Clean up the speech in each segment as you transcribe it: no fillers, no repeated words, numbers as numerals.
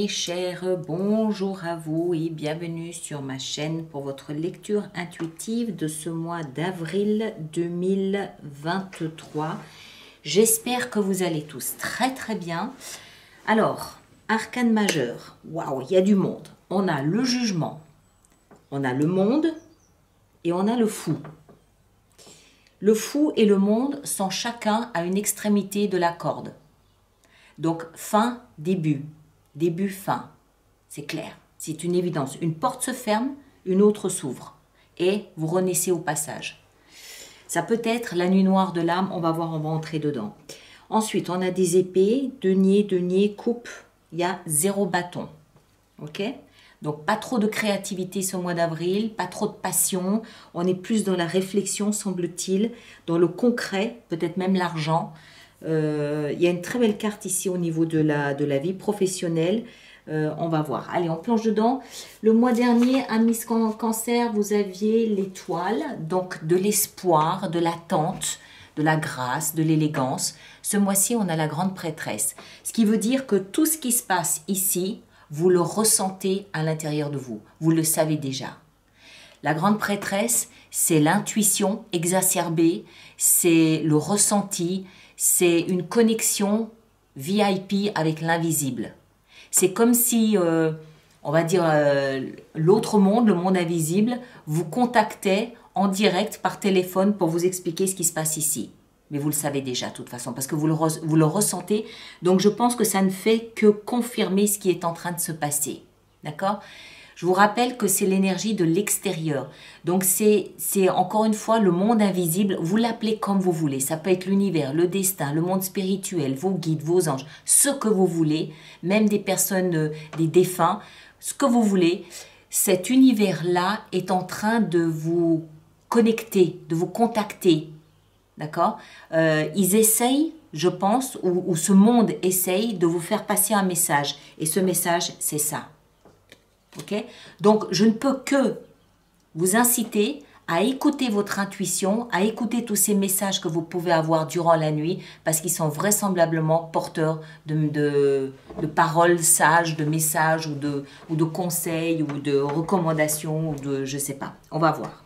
mes chers, bonjour à vous et bienvenue sur ma chaîne pour votre lecture intuitive de ce mois d'avril 2023. J'espère que vous allez tous très très bien. Alors, arcane majeur, waouh, il y a du monde. On a le jugement, on a le monde et on a le fou. Le fou et le monde sont chacun à une extrémité de la corde. Donc, fin, début, début, fin. C'est clair, c'est une évidence. Une porte se ferme, une autre s'ouvre. Et vous renaissez au passage. Ça peut être la nuit noire de l'âme, on va voir, on va entrer dedans. Ensuite, on a des épées, denier, coupe. Il y a 0 bâton. Ok ? Donc, pas trop de créativité ce mois d'avril, pas trop de passion. On est plus dans la réflexion, semble-t-il, dans le concret, peut-être même l'argent. Il y a une très belle carte ici au niveau de la vie professionnelle. On va voir. Allez, on plonge dedans. Le mois dernier, Amis Cancer, vous aviez l'étoile, donc de l'espoir, de l'attente, de la grâce, de l'élégance. Ce mois-ci, on a la grande prêtresse. Ce qui veut dire que tout ce qui se passe ici, vous le ressentez à l'intérieur de vous. Vous le savez déjà. La grande prêtresse, c'est l'intuition exacerbée, c'est le ressenti, c'est une connexion VIP avec l'invisible. C'est comme si, on va dire, l'autre monde, le monde invisible, vous contactait en direct par téléphone pour vous expliquer ce qui se passe ici. Mais vous le savez déjà, de toute façon, parce que vous le ressentez. Donc, je pense que ça ne fait que confirmer ce qui est en train de se passer. D'accord ? Je vous rappelle que c'est l'énergie de l'extérieur. Donc, c'est encore une fois le monde invisible. Vous l'appelez comme vous voulez. Ça peut être l'univers, le destin, le monde spirituel, vos guides, vos anges, ce que vous voulez, même des personnes, des défunts, ce que vous voulez. Cet univers-là est en train de vous connecter, de vous contacter. D'accord ? Ils essayent, je pense, ou ce monde essaye de vous faire passer un message. Et ce message, c'est ça. Ok ? Donc, je ne peux que vous inciter à écouter votre intuition, à écouter tous ces messages que vous pouvez avoir durant la nuit, parce qu'ils sont vraisemblablement porteurs de paroles sages, de messages ou de conseils ou de recommandations ou de je ne sais pas. On va voir.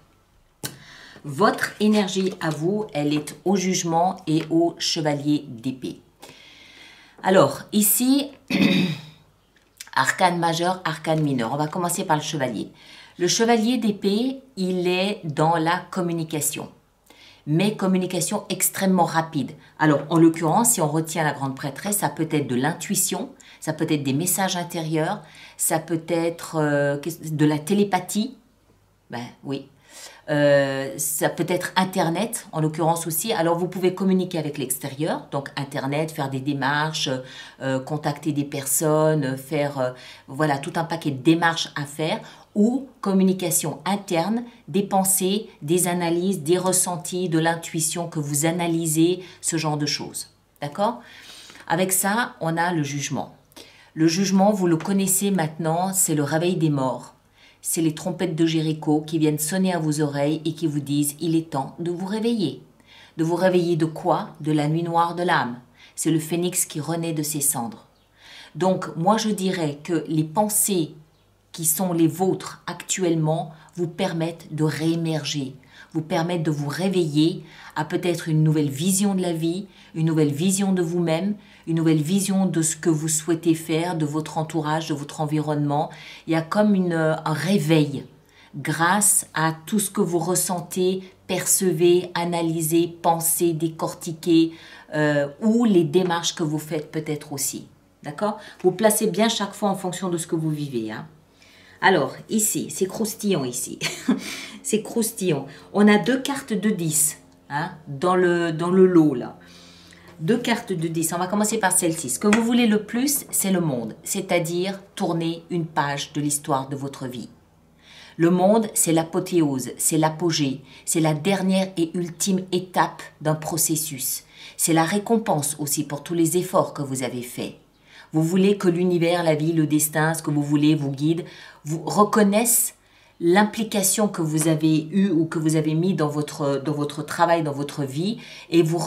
Votre énergie à vous, elle est au jugement et au chevalier d'épée. Alors, ici... Arcane majeur, arcane mineur. On va commencer par le chevalier. Le chevalier d'épée, il est dans la communication. Mais communication extrêmement rapide. Alors, en l'occurrence, si on retient la grande prêtresse, ça peut être de l'intuition, ça peut être des messages intérieurs, ça peut être de la télépathie. Ben oui. Ça peut être Internet, en l'occurrence aussi. Alors, vous pouvez communiquer avec l'extérieur, donc Internet, faire des démarches, contacter des personnes, faire voilà, tout un paquet de démarches à faire, ou communication interne, des pensées, des analyses, des ressentis, de l'intuition que vous analysez, ce genre de choses. D'accord ? Avec ça, on a le jugement. Le jugement, vous le connaissez maintenant, c'est le réveil des morts. C'est les trompettes de Jéricho qui viennent sonner à vos oreilles et qui vous disent « il est temps de vous réveiller ». De vous réveiller de quoi ? De la nuit noire de l'âme. C'est le phénix qui renaît de ses cendres. Donc, moi je dirais que les pensées qui sont les vôtres actuellement vous permettent de réémerger, vous permettent de vous réveiller à peut-être une nouvelle vision de la vie, une nouvelle vision de vous-même, une nouvelle vision de ce que vous souhaitez faire, de votre entourage, de votre environnement. Il y a comme un réveil grâce à tout ce que vous ressentez, percevez, analysez, pensez, décortiquez, ou les démarches que vous faites peut-être aussi. D'accord ? Vous placez bien chaque fois en fonction de ce que vous vivez. Hein. Alors, ici, c'est croustillant ici. C'est croustillant. On a 2 cartes de 10 hein, dans le lot là. 2 cartes de 10. On va commencer par celle-ci. Ce que vous voulez le plus, c'est le monde. C'est-à-dire tourner une page de l'histoire de votre vie. Le monde, c'est l'apothéose, c'est l'apogée. C'est la dernière et ultime étape d'un processus. C'est la récompense aussi pour tous les efforts que vous avez faits. Vous voulez que l'univers, la vie, le destin, ce que vous voulez, vos guides, vous reconnaissent l'implication que vous avez eue ou que vous avez mis dans votre travail, dans votre vie, et vous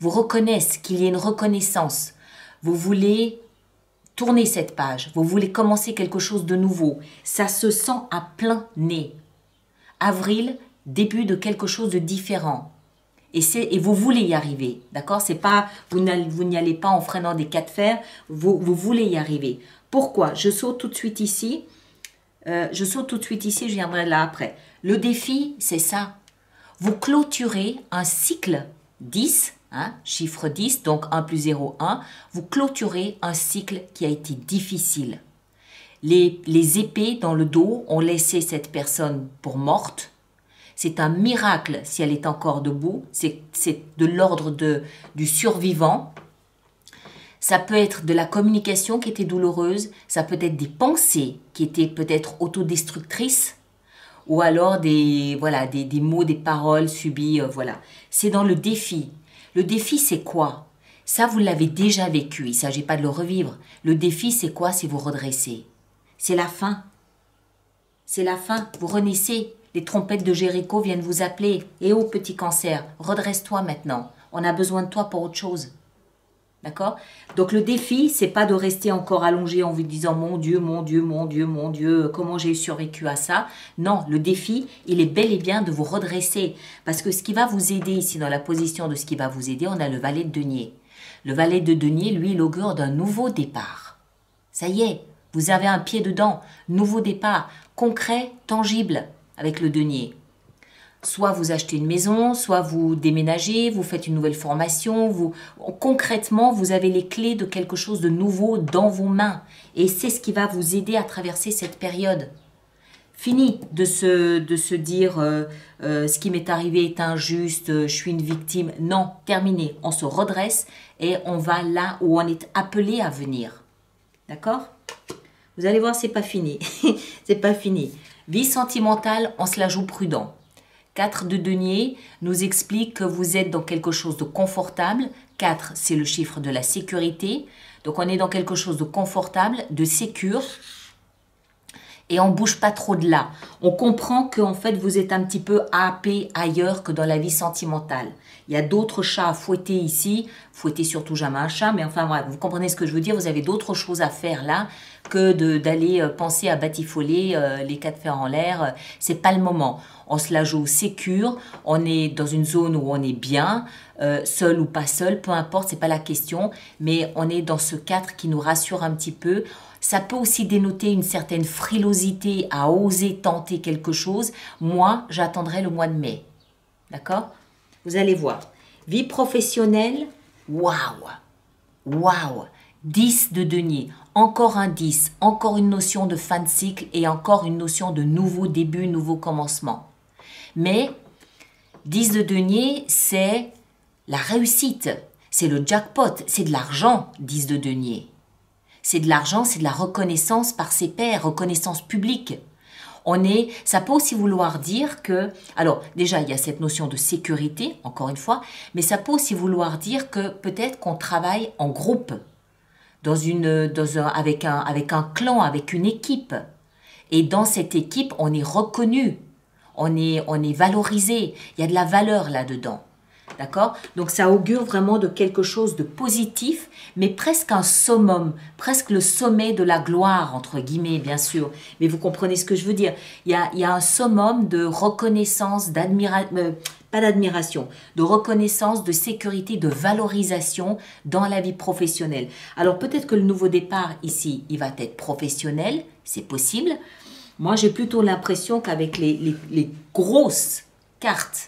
reconnaissent, qu'il y ait une reconnaissance. Vous voulez tourner cette page. Vous voulez commencer quelque chose de nouveau. Ça se sent à plein nez. Avril, début de quelque chose de différent. Et vous voulez y arriver, d'accord? C'est pas, vous n'y allez pas en freinant des cas de fer, vous voulez y arriver. Pourquoi? Je saute tout de suite ici, je viendrai là après. Le défi, c'est ça. Vous clôturez un cycle 10, chiffre 10, donc 1 plus 0, 1. Vous clôturez un cycle qui a été difficile. Les épées dans le dos ont laissé cette personne pour morte. C'est un miracle si elle est encore debout. C'est de l'ordre du survivant. Ça peut être de la communication qui était douloureuse. Ça peut être des pensées qui étaient peut-être autodestructrices. Ou alors des mots, des paroles subies. Voilà. C'est dans le défi. Le défi, c'est quoi? Ça, vous l'avez déjà vécu. Il ne s'agit pas de le revivre. Le défi, c'est quoi? C'est vous redresser. C'est la fin. C'est la fin. Vous renaissez. Les trompettes de Jéricho viennent vous appeler. Eh oh, petit cancer, redresse-toi maintenant. On a besoin de toi pour autre chose. D'accord? Donc le défi, c'est pas de rester encore allongé en vous disant mon Dieu, mon Dieu, mon Dieu, mon Dieu, comment j'ai survécu à ça. Non, le défi, il est bel et bien de vous redresser. Parce que ce qui va vous aider ici, dans la position de ce qui va vous aider, on a le valet de denier. Le valet de denier, lui, il augure d'un nouveau départ. Ça y est, vous avez un pied dedans. Nouveau départ, concret, tangible. Avec le denier. Soit vous achetez une maison, soit vous déménagez, vous faites une nouvelle formation. Concrètement, vous avez les clés de quelque chose de nouveau dans vos mains. Et c'est ce qui va vous aider à traverser cette période. Fini de se dire ce qui m'est arrivé est injuste, je suis une victime. Non, terminé. On se redresse et on va là où on est appelé à venir. D'accord? Vous allez voir, c'est pas fini. C'est pas fini. Vie sentimentale, on se la joue prudent. 4 de denier nous explique que vous êtes dans quelque chose de confortable. 4, c'est le chiffre de la sécurité. Donc, on est dans quelque chose de confortable, de sécure. Et on ne bouge pas trop de là. On comprend qu'en fait, vous êtes un petit peu happé ailleurs que dans la vie sentimentale. Il y a d'autres chats à fouetter ici. Fouettez surtout jamais un chat, mais enfin, voilà, vous comprenez ce que je veux dire. Vous avez d'autres choses à faire là que d'aller penser à batifoler les cas de fer en l'air. C'est pas le moment. On se la joue sécure. On est dans une zone où on est bien, seul ou pas seul, peu importe, c'est pas la question. Mais on est dans ce 4 qui nous rassure un petit peu. Ça peut aussi dénoter une certaine frilosité à oser tenter quelque chose. Moi, j'attendrai le mois de mai. D'accord? Vous allez voir. Vie professionnelle, waouh! Waouh! 10 de denier. Encore un 10. Encore une notion de fin de cycle et encore une notion de nouveau début, nouveau commencement. Mais 10 de denier, c'est la réussite. C'est le jackpot. C'est de l'argent, 10 de denier. C'est de l'argent, c'est de la reconnaissance par ses pairs, reconnaissance publique. Ça peut aussi vouloir dire que, alors déjà il y a cette notion de sécurité, encore une fois, mais ça peut aussi vouloir dire que peut-être qu'on travaille en groupe, avec un clan, avec une équipe. Et dans cette équipe, on est reconnu, on est valorisé, il y a de la valeur là-dedans. D'accord? Donc ça augure vraiment de quelque chose de positif, mais presque un summum, presque le sommet de la gloire, entre guillemets, bien sûr. Mais vous comprenez ce que je veux dire. Il y a un summum de reconnaissance, pas d'admiration, de reconnaissance, de sécurité, de valorisation dans la vie professionnelle. Alors peut-être que le nouveau départ ici, il va être professionnel, c'est possible. Moi, j'ai plutôt l'impression qu'avec les grosses cartes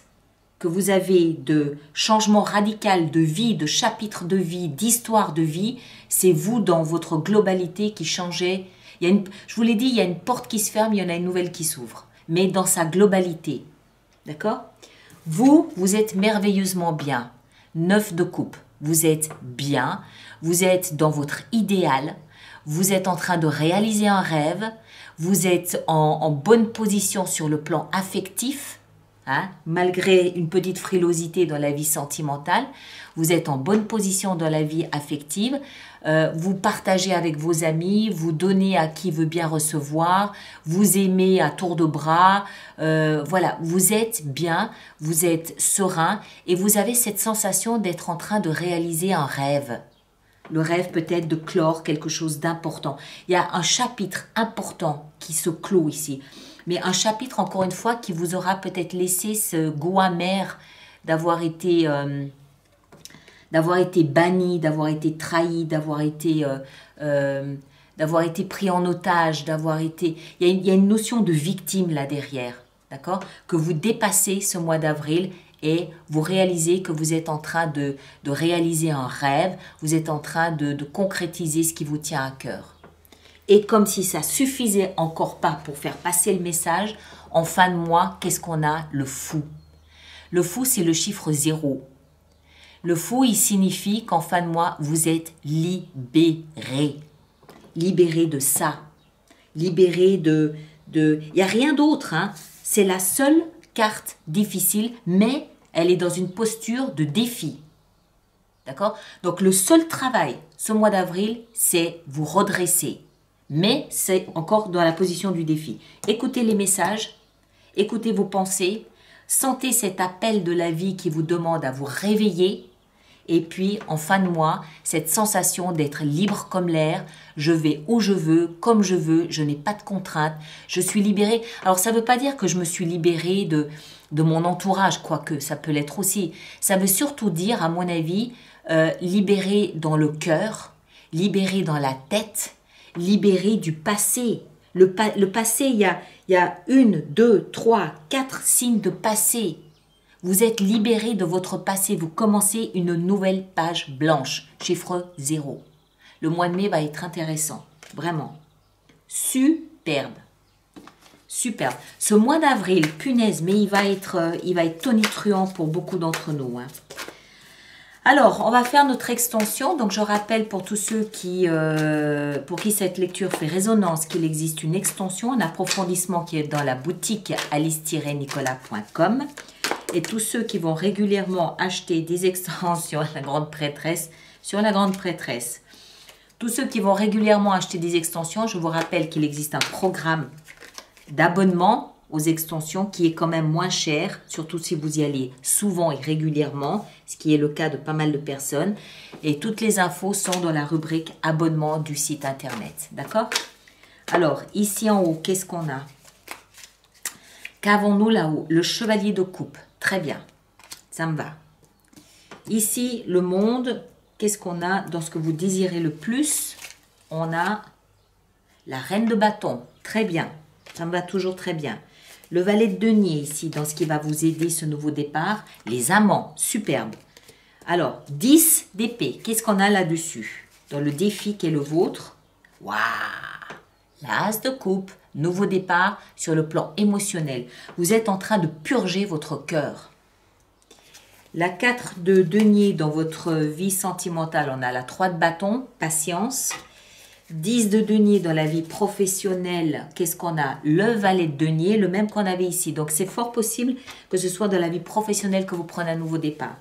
que vous avez de changement radical de vie, de chapitre de vie, d'histoire de vie, c'est vous dans votre globalité qui changez. Je vous l'ai dit, il y a une porte qui se ferme, il y en a une nouvelle qui s'ouvre, mais dans sa globalité. D'accord? Vous êtes merveilleusement bien. 9 de coupe. Vous êtes bien, vous êtes dans votre idéal, vous êtes en train de réaliser un rêve, vous êtes en bonne position sur le plan affectif, malgré une petite frilosité dans la vie sentimentale, vous êtes en bonne position dans la vie affective, vous partagez avec vos amis, vous donnez à qui veut bien recevoir, vous aimez à tour de bras, voilà, vous êtes bien, vous êtes serein et vous avez cette sensation d'être en train de réaliser un rêve. le rêve peut-être de clore quelque chose d'important. Il y a un chapitre important qui se clôt ici. Mais un chapitre, encore une fois, qui vous aura peut-être laissé ce goût amer d'avoir été banni, d'avoir été trahi, d'avoir été pris en otage, Il y a une notion de victime là derrière, d'accord? Que vous dépassez ce mois d'avril et vous réalisez que vous êtes en train de réaliser un rêve, vous êtes en train de concrétiser ce qui vous tient à cœur. Et comme si ça suffisait encore pas pour faire passer le message, en fin de mois, qu'est-ce qu'on a? Le fou. Le fou, c'est le chiffre 0. Le fou, il signifie qu'en fin de mois, vous êtes libéré. Libéré de ça. Libéré de... Il n'y a rien d'autre. Hein. C'est la seule carte difficile, mais elle est dans une posture de défi. D'accord? Donc, le seul travail, ce mois d'avril, c'est vous redresser. Mais c'est encore dans la position du défi. Écoutez les messages, écoutez vos pensées, sentez cet appel de la vie qui vous demande à vous réveiller. Et puis, en fin de mois, cette sensation d'être libre comme l'air, je vais où je veux, comme je veux, je n'ai pas de contraintes, je suis libérée. Alors, ça ne veut pas dire que je me suis libérée de mon entourage, quoique ça peut l'être aussi. Ça veut surtout dire, à mon avis, libérée dans le cœur, libérée dans la tête, libérée du passé. Le passé, il y a 1, 2, 3, 4 signes de passé. Vous êtes libéré de votre passé, vous commencez une nouvelle page blanche, chiffre 0. Le mois de mai va être intéressant, vraiment. Superbe. Superbe. Ce mois d'avril, punaise, mais il va être tonitruant pour beaucoup d'entre nous. Hein. Alors, on va faire notre extension. Donc, je rappelle pour tous ceux pour qui cette lecture fait résonance qu'il existe une extension, un approfondissement qui est dans la boutique alice-nicolas.com. Et tous ceux qui vont régulièrement acheter des extensions sur la grande prêtresse, tous ceux qui vont régulièrement acheter des extensions, je vous rappelle qu'il existe un programme d'abonnement aux extensions qui est quand même moins cher, surtout si vous y allez souvent et régulièrement, ce qui est le cas de pas mal de personnes. Et toutes les infos sont dans la rubrique abonnement du site internet. D'accord? Alors, ici en haut, qu'est-ce qu'on a? Qu'avons-nous là-haut? Le chevalier de coupe. Très bien, ça me va. Ici, le monde, qu'est-ce qu'on a dans ce que vous désirez le plus? On a la reine de bâton. Très bien, ça me va toujours très bien. Le valet de denier ici, dans ce qui va vous aider ce nouveau départ. Les amants, superbe. Alors, 10 d'épée, qu'est-ce qu'on a là-dessus? Dans le défi qui est le vôtre. Waouh! L'as de coupe, nouveau départ sur le plan émotionnel. Vous êtes en train de purger votre cœur. La 4 de denier dans votre vie sentimentale, on a la 3 de bâton, patience. 10 de denier dans la vie professionnelle, qu'est-ce qu'on a? Le valet de denier, le même qu'on avait ici. Donc, c'est fort possible que ce soit dans la vie professionnelle que vous prenez un nouveau départ.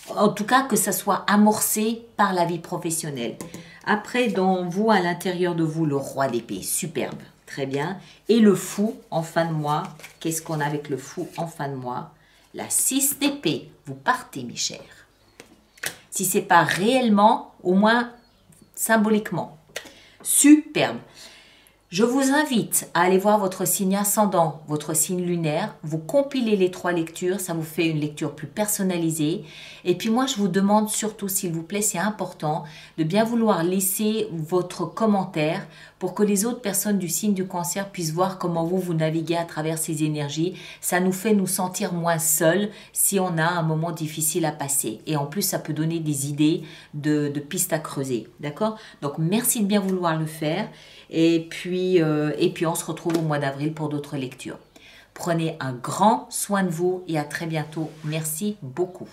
En tout cas, que ça soit amorcé par la vie professionnelle. Après, dans vous, à l'intérieur de vous, le roi d'épée, superbe, très bien. Et le fou, en fin de mois, qu'est-ce qu'on a avec le fou en fin de mois? La 6 d'épée, vous partez, mes chers. Si ce n'est pas réellement, au moins symboliquement. Superbe. Je vous invite à aller voir votre signe ascendant, votre signe lunaire. Vous compilez les 3 lectures, ça vous fait une lecture plus personnalisée. Et puis moi, je vous demande surtout, s'il vous plaît, c'est important, de bien vouloir laisser votre commentaire pour que les autres personnes du signe du cancer puissent voir comment vous naviguez à travers ces énergies. Ça nous fait nous sentir moins seuls si on a un moment difficile à passer. Et en plus, ça peut donner des idées de pistes à creuser. D'accord? Donc, merci de bien vouloir le faire. Et puis, on se retrouve au mois d'avril pour d'autres lectures. Prenez un grand soin de vous et à très bientôt. Merci beaucoup.